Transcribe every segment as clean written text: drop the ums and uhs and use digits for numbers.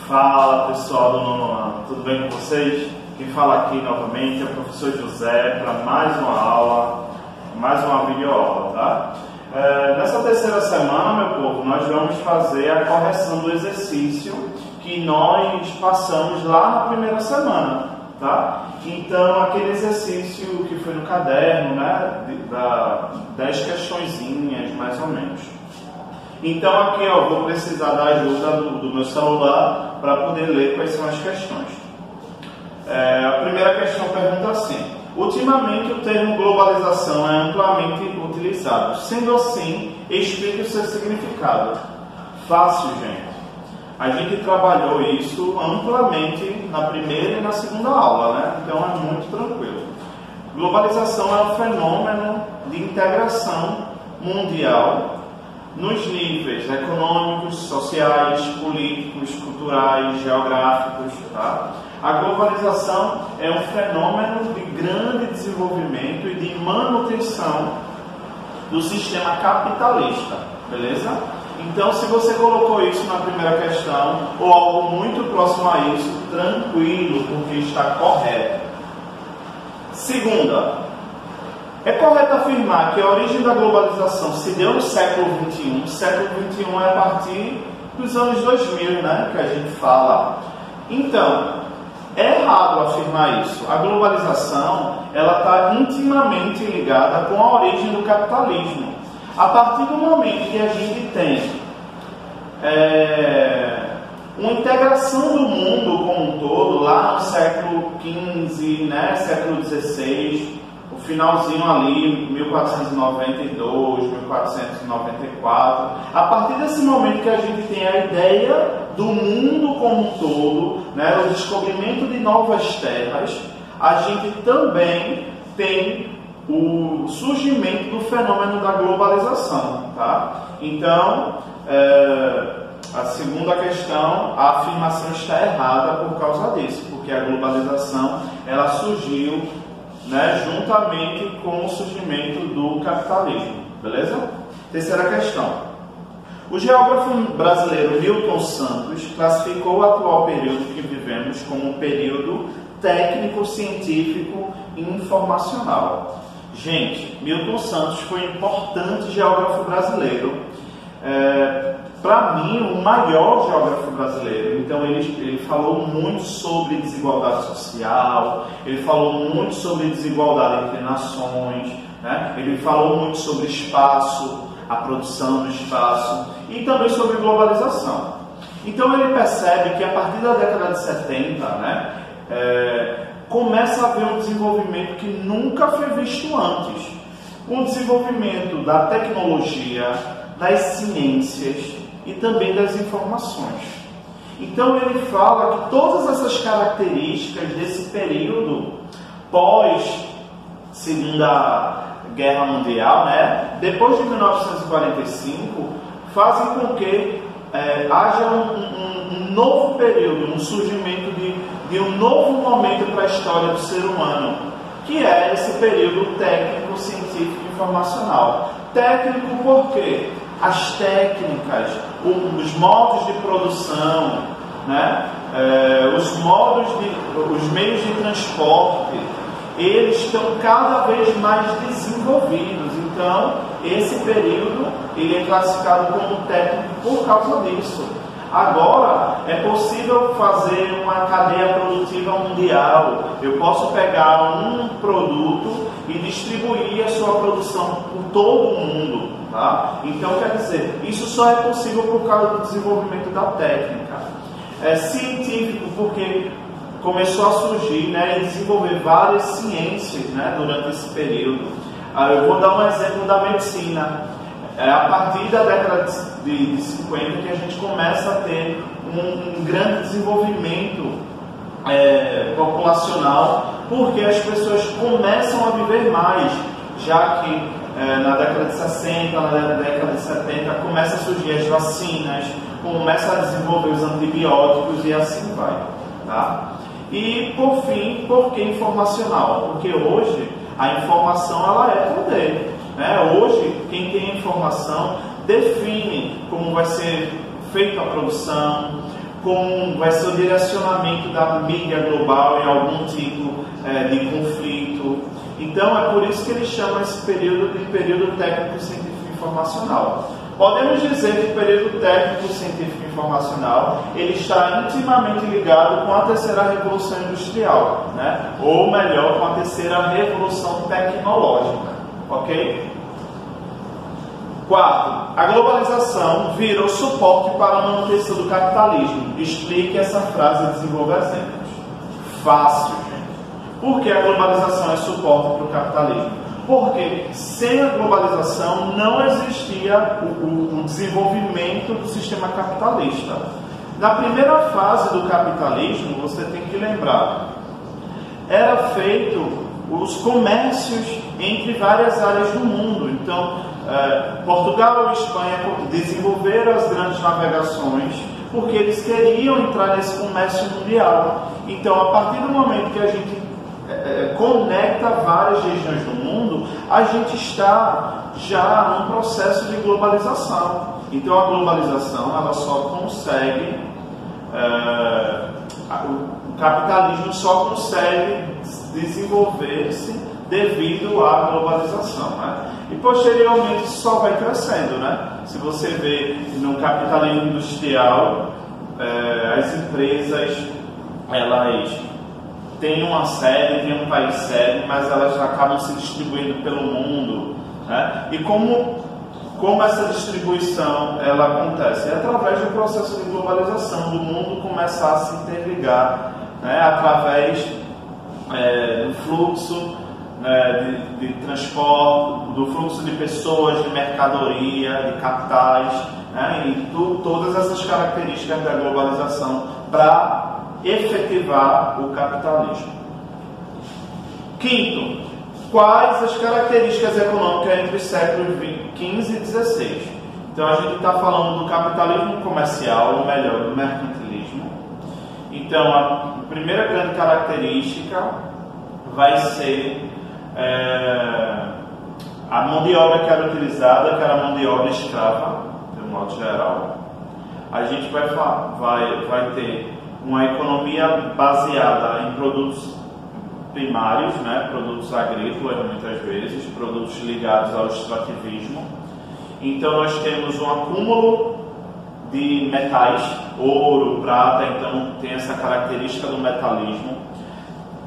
Fala pessoal do nono ano, tudo bem com vocês? Quem fala aqui novamente é o professor José para mais uma aula, mais uma videoaula, tá? Nessa terceira semana, meu povo, nós vamos fazer a correção do exercício que nós passamos lá na primeira semana, tá? Então, aquele exercício que foi no caderno, né, 10 questõezinhas, mais ou menos. Então, aqui eu vou precisar da ajuda do meu celular para poder ler quais são as questões. A primeira questão pergunta assim: ultimamente o termo globalização é amplamente utilizado. Sendo assim, explique o seu significado. Fácil, gente. A gente trabalhou isso amplamente na primeira e na segunda aula, né? Então é muito tranquilo. Globalização é um fenômeno de integração mundial nos níveis econômicos, sociais, políticos, culturais, geográficos, tá? A globalização é um fenômeno de grande desenvolvimento e de manutenção do sistema capitalista, beleza? Então, se você colocou isso na primeira questão, ou algo muito próximo a isso, tranquilo, porque está correto. Segunda, é correto afirmar que a origem da globalização se deu no século XXI. Século XXI é a partir dos anos 2000, né, que a gente fala. Então, é errado afirmar isso. A globalização, ela está intimamente ligada com a origem do capitalismo. A partir do momento que a gente tem uma integração do mundo como um todo, lá no século XV, né, século XVI, o finalzinho ali, 1492, 1494, a partir desse momento que a gente tem a ideia do mundo como um todo, né, o descobrimento de novas terras, a gente também tem o surgimento do fenômeno da globalização, tá? Então, a segunda questão, a afirmação está errada por causa disso, porque a globalização, ela surgiu, né, juntamente com o surgimento do capitalismo, beleza? Terceira questão. O geógrafo brasileiro Milton Santos classificou o atual período que vivemos como um período técnico, científico e informacional. Gente, Milton Santos foi um importante geógrafo brasileiro, para mim, o maior geógrafo brasileiro. Então, ele falou muito sobre desigualdade social, ele falou muito sobre desigualdade entre nações, né? Ele falou muito sobre espaço, a produção do espaço, e também sobre globalização. Então, ele percebe que a partir da década de 70, né, começa a haver um desenvolvimento que nunca foi visto antes. Um desenvolvimento da tecnologia, das ciências e também das informações. Então ele fala que todas essas características desse período pós Segunda Guerra Mundial, né, depois de 1945, fazem com que haja um novo período, um surgimento de um novo momento para a história do ser humano, que é esse período técnico, científico e informacional. Técnico por quê? As técnicas, os modos de produção, né? Os meios de transporte, eles estão cada vez mais desenvolvidos. Então, esse período ele é classificado como técnico por causa disso. Agora, é possível fazer uma cadeia produtiva mundial. Eu posso pegar um produto e distribuir a sua produção por todo o mundo, tá? Então, quer dizer, isso só é possível por causa do desenvolvimento da técnica. É científico, porque começou a surgir, né, e desenvolver várias ciências, né, durante esse período. Eu vou dar um exemplo da medicina. A partir da década de 50 que a gente começa a ter um grande desenvolvimento populacional, porque as pessoas começam a viver mais, já que na década de 60, na década de 70, começa a surgir as vacinas, começa a desenvolver os antibióticos e assim vai, tá? E, por fim, por que informacional? Porque hoje a informação ela é poder, né? Hoje, quem tem informação define como vai ser feita a produção, como vai ser o direcionamento da mídia global em algum tipo de conflito. Então é por isso que ele chama esse período de período técnico científico informacional. Podemos dizer que o período técnico científico informacional ele está intimamente ligado com a terceira revolução industrial, né? Ou melhor, com a terceira revolução tecnológica, ok? Quarto, a globalização virou suporte para a manutenção do capitalismo. Explique essa frase e desenvolva exemplos. Fácil, gente. Por que a globalização é suporte para o capitalismo? Porque sem a globalização não existia o desenvolvimento do sistema capitalista. Na primeira fase do capitalismo, você tem que lembrar, era feito os comércios entre várias áreas do mundo. Então, Portugal e Espanha desenvolveram as grandes navegações porque eles queriam entrar nesse comércio mundial. Então, a partir do momento que a gente conecta várias regiões do mundo, a gente está já num processo de globalização. Então a globalização ela só consegue, o capitalismo só consegue desenvolver-se devido à globalização, né? E posteriormente isso só vai crescendo, né? Se você vê no capitalismo industrial, as empresas elas tem uma sede, tem um país sede, mas elas acabam se distribuindo pelo mundo, né? E como essa distribuição ela acontece? É através do processo de globalização, do mundo começar a se interligar, né? Através do fluxo de transporte, do fluxo de pessoas, de mercadoria, de capitais, né? E todas essas características da globalização para efetivar o capitalismo. Quinto, quais as características econômicas entre os séculos XV e XVI? Então a gente está falando do capitalismo comercial, ou melhor, do mercantilismo. Então a primeira grande característica vai ser a mão de obra que era utilizada, que era a mão de obra escrava, de um modo geral. A gente vai ter uma economia baseada em produtos primários, né? Produtos agrícolas muitas vezes, produtos ligados ao extrativismo. Então nós temos um acúmulo de metais, ouro, prata, então tem essa característica do metalismo.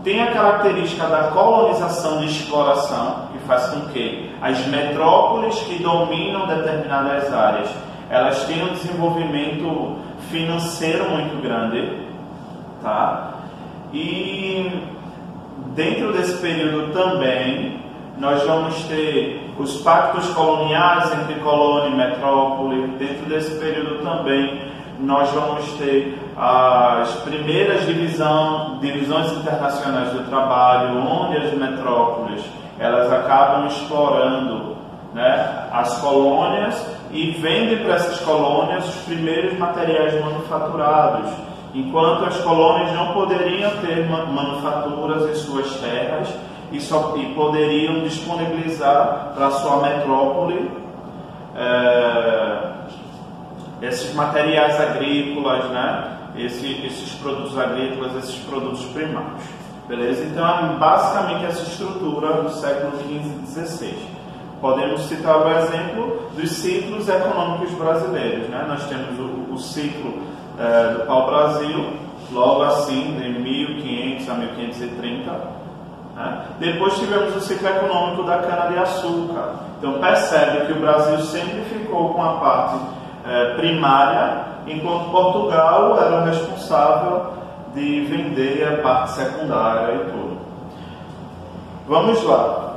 Tem a característica da colonização de exploração, que faz com que as metrópoles que dominam determinadas áreas elas têm um desenvolvimento financeiro muito grande, tá? E dentro desse período também nós vamos ter os pactos coloniais entre colônia e metrópole. Dentro desse período também nós vamos ter as primeiras divisões internacionais do trabalho, onde as metrópoles elas acabam explorando, né, as colônias e vendem para essas colônias os primeiros materiais manufaturados, enquanto as colônias não poderiam ter manufaturas em suas terras e poderiam disponibilizar para a sua metrópole esses materiais agrícolas, né, esses produtos agrícolas, esses produtos primários. Beleza? Então é basicamente essa estrutura do século XV e XVI. Podemos citar o exemplo dos ciclos econômicos brasileiros, né? Nós temos o ciclo do pau-brasil, logo assim, de 1500 a 1530. Né? Depois tivemos o ciclo econômico da cana-de-açúcar. Então percebe que o Brasil sempre ficou com a parte primária, enquanto Portugal era o responsável de vender a parte secundária e tudo. Vamos lá.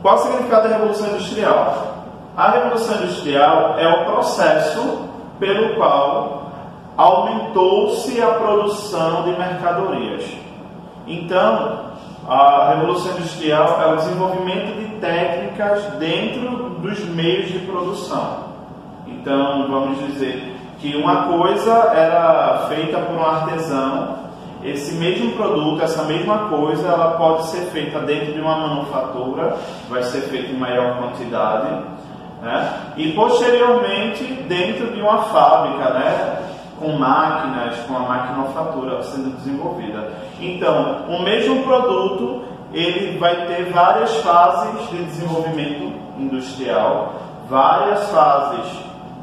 Qual o significado da Revolução Industrial? A Revolução Industrial é o processo pelo qual aumentou-se a produção de mercadorias. Então, a Revolução Industrial é o desenvolvimento de técnicas dentro dos meios de produção. Então, vamos dizer que uma coisa era feita por um artesão. Esse mesmo produto, essa mesma coisa, ela pode ser feita dentro de uma manufatura, vai ser feita em maior quantidade, né? E posteriormente dentro de uma fábrica, né? com máquinas, com a maquinofatura sendo desenvolvida. Então, o mesmo produto, ele vai ter várias fases de desenvolvimento industrial, várias fases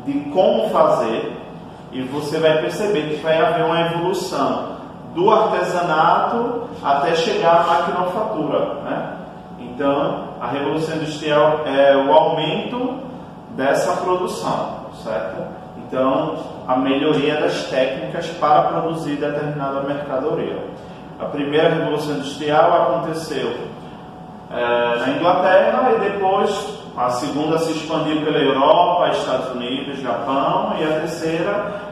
de como fazer, e você vai perceber que vai haver uma evolução do artesanato até chegar à maquinofatura, né? Então, a Revolução Industrial é o aumento dessa produção, certo? Então, a melhoria das técnicas para produzir determinada mercadoria. A primeira Revolução Industrial aconteceu na Inglaterra e depois a segunda se expandiu pela Europa, Estados Unidos, Japão, e a terceira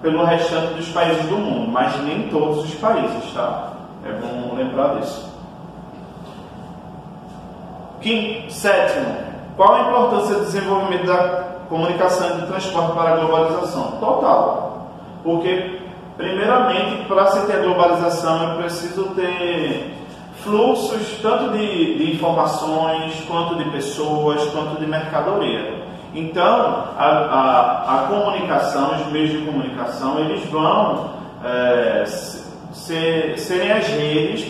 pelo restante dos países do mundo, mas nem todos os países, tá? É bom lembrar disso. Sétimo, qual a importância do desenvolvimento da comunicação e do transporte para a globalização? Total. Porque, primeiramente, para se ter a globalização, eu preciso ter fluxos tanto de informações, quanto de pessoas, quanto de mercadoria. Então, a comunicação, os meios de comunicação, eles vão serem as redes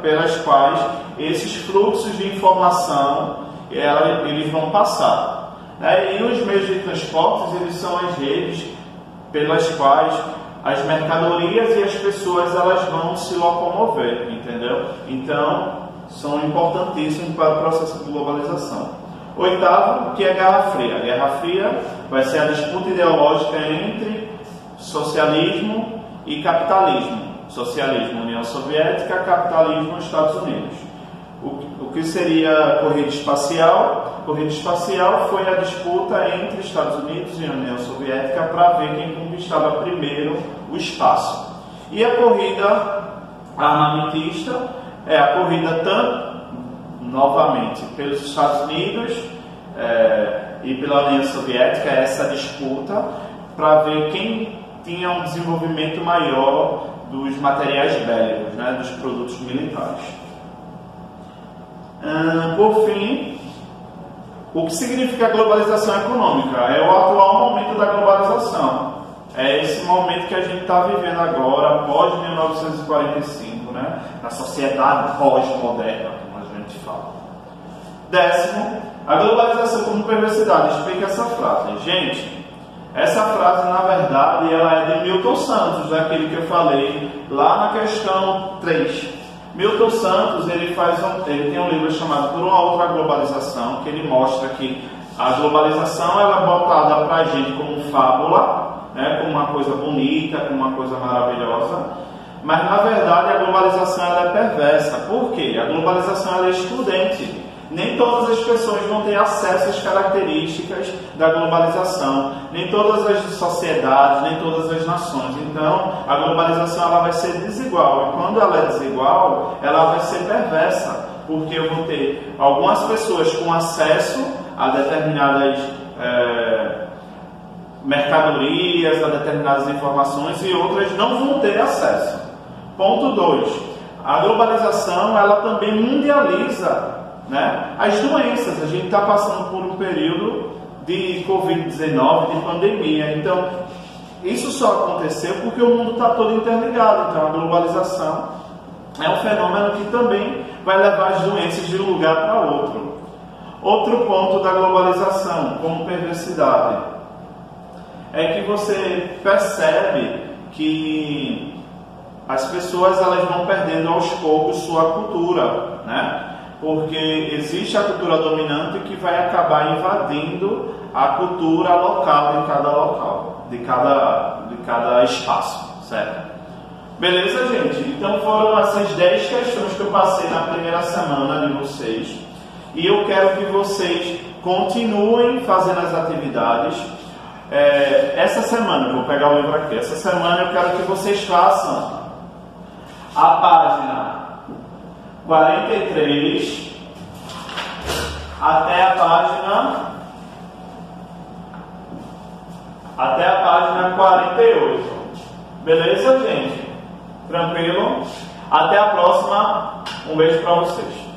pelas quais esses fluxos de informação eles vão passar. E os meios de transporte, eles são as redes pelas quais as mercadorias e as pessoas elas vão se locomover, entendeu? Então, são importantíssimos para o processo de globalização. Oitavo, que é a Guerra Fria. A Guerra Fria vai ser a disputa ideológica entre socialismo e capitalismo. Socialismo, União Soviética, capitalismo, Estados Unidos. O que seria a corrida espacial? A corrida espacial foi a disputa entre Estados Unidos e a União Soviética para ver quem conquistava primeiro o espaço. E a corrida armamentista é a corrida novamente pelos Estados Unidos e pela União Soviética, essa disputa para ver quem tinha um desenvolvimento maior dos materiais bélicos, né, dos produtos militares. Por fim, o que significa a globalização econômica? É o atual momento da globalização. É esse momento que a gente está vivendo agora, após 1945, né, na sociedade pós-moderna, como a gente fala. Décimo, a globalização como perversidade. Explica essa frase. Gente, essa frase, na verdade, ela é de Milton Santos, daquele que eu falei lá na questão 3. Milton Santos, ele tem um livro chamado Por uma Outra Globalização, que ele mostra que a globalização ela é botada para a gente como fábula, né, como uma coisa bonita, como uma coisa maravilhosa, mas na verdade a globalização ela é perversa. Por quê? A globalização ela é excludente. Nem todas as pessoas vão ter acesso às características da globalização, nem todas as sociedades, nem todas as nações. Então, a globalização ela vai ser desigual, e quando ela é desigual, ela vai ser perversa, porque eu vou ter algumas pessoas com acesso a determinadas mercadorias, a determinadas informações, e outras não vão ter acesso. Ponto 2. A globalização ela também mundializa, né, as doenças. A gente está passando por um período de Covid-19, de pandemia. Então, isso só aconteceu porque o mundo está todo interligado. Então, a globalização é um fenômeno que também vai levar as doenças de um lugar para outro. Outro ponto da globalização, como perversidade, é que você percebe que as pessoas elas vão perdendo aos poucos sua cultura, né? Porque existe a cultura dominante que vai acabar invadindo a cultura local de cada local, de cada espaço, certo? Beleza, gente? Então foram essas 10 questões que eu passei na primeira semana de vocês, e eu quero que vocês continuem fazendo as atividades. Essa semana, vou pegar o livro aqui, essa semana eu quero que vocês façam a página 43 até a página 48. Beleza, gente? Tranquilo? Até a próxima. Um beijo para vocês.